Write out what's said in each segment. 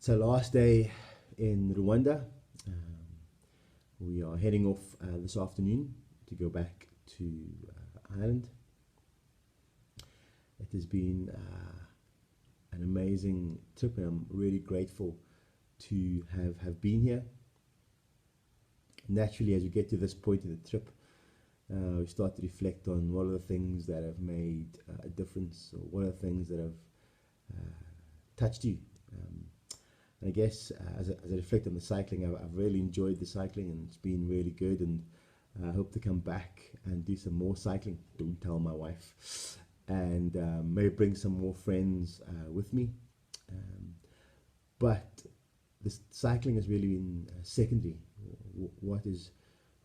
It's our last day in Rwanda. We are heading off this afternoon to go back to Ireland. It has been an amazing trip, and I'm really grateful to have been here. Naturally, as we get to this point in the trip, we start to reflect on what are the things that have made a difference, or what are the things that have touched you. And I guess as I reflect on the cycling, I've really enjoyed the cycling, and it's been really good, and I hope to come back and do some more cycling. Don't tell my wife. And maybe bring some more friends with me. But this cycling has really been secondary. What has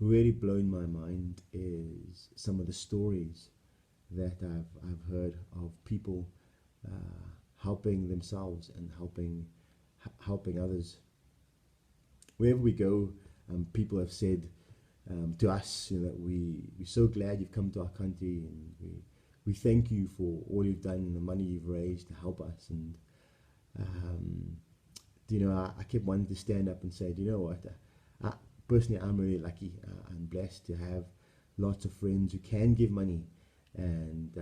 really blown my mind is some of the stories that I've heard of people helping themselves and helping others. Wherever we go, people have said to us, that we're so glad you've come to our country, and we thank you for all you've done and the money you've raised to help us. And I kept wanting to stand up and say, do you know what? Personally, I'm really lucky. I'm blessed to have lots of friends who can give money, and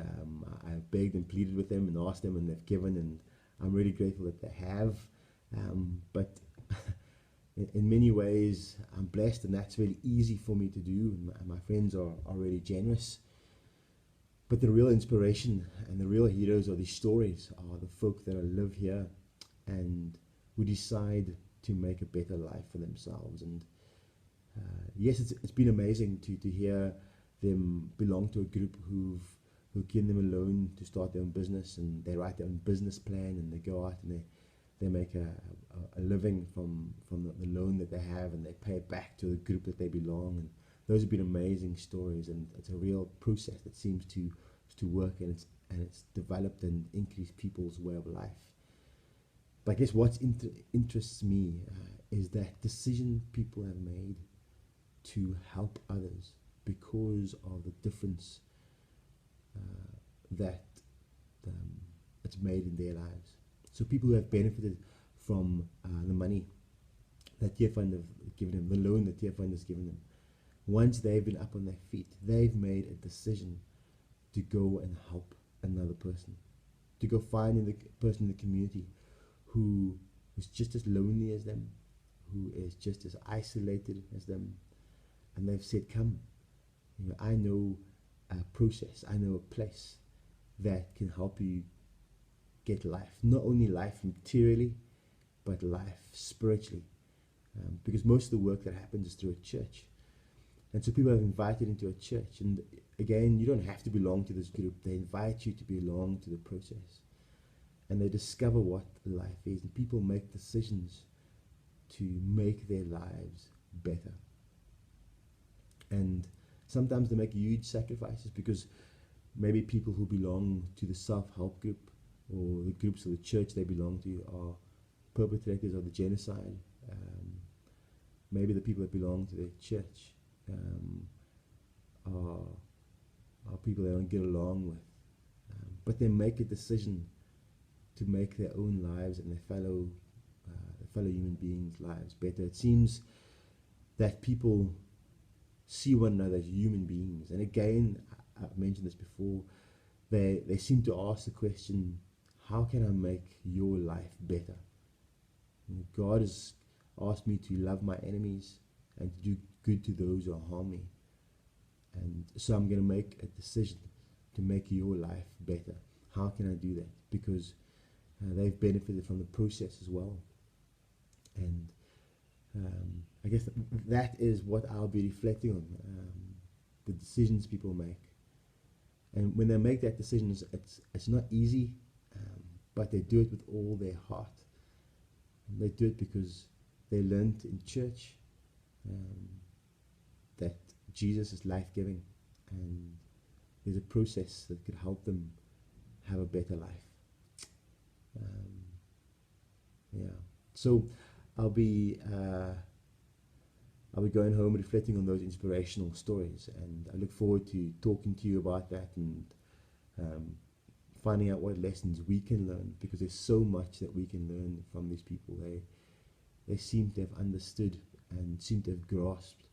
I've begged and pleaded with them and asked them, and they've given, and I'm really grateful that they have. But in many ways, I'm blessed, and that's really easy for me to do. And my friends are really generous. But the real inspiration and the real heroes of these stories are the folk that live here and who decide to make a better life for themselves. And yes, it's been amazing to hear them belong to a group who've given them a loan to start their own business, and they write their own business plan, and they go out and they make a living from the loan that they have, and they pay it back to the group that they belong. And those have been amazing stories, and it's a real process that seems to work, and it's developed and increased people's way of life. But I guess what interests me is that decision people have made to help others because of the difference that it's made in their lives. So people who have benefited from the money that Tear Fund have given them, the loan that Tear Fund has given them, once they've been up on their feet, they've made a decision to go and help another person, to go find the person in the community who is just as lonely as them, who is just as isolated as them, and they've said, come, I know a process, I know a place that can help you get life, not only life materially, but life spiritually, because most of the work that happens is through a church. And so people are invited into a church, and again, you don't have to belong to this group. They invite you to belong to the process, and they discover what life is, and people make decisions to make their lives better. And sometimes they make huge sacrifices, because maybe people who belong to the self-help group or the groups of the church they belong to are perpetrators of the genocide. Maybe the people that belong to their church are people they don't get along with, but they make a decision to make their own lives and their fellow human beings' lives better. It seems that people see one another as human beings, and again, I've mentioned this before, they seem to ask the question, how can I make your life better? God has asked me to love my enemies and to do good to those who harm me, and so I'm going to make a decision to make your life better. How can I do that? Because they've benefited from the process as well. And I guess that is what I'll be reflecting on, the decisions people make. And when they make that decision, it's not easy, but they do it with all their heart. And they do it because they learned in church that Jesus is life-giving, and there's a process that could help them have a better life. So I'll be going home reflecting on those inspirational stories, and I look forward to talking to you about that and finding out what lessons we can learn, because there's so much that we can learn from these people. They seem to have understood and seem to have grasped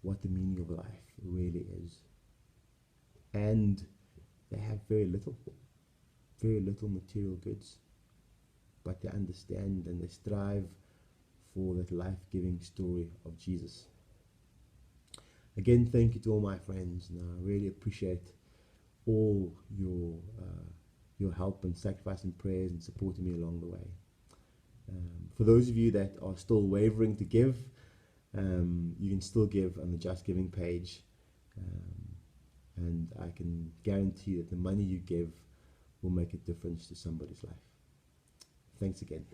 what the meaning of life really is. And they have very little material goods, but they understand and they strive for that life-giving story of Jesus. Again, thank you to all my friends, and I really appreciate all your help and sacrifice and prayers and supporting me along the way. For those of you that are still wavering to give, you can still give on the Just Giving page, and I can guarantee that the money you give will make a difference to somebody's life. Thanks again.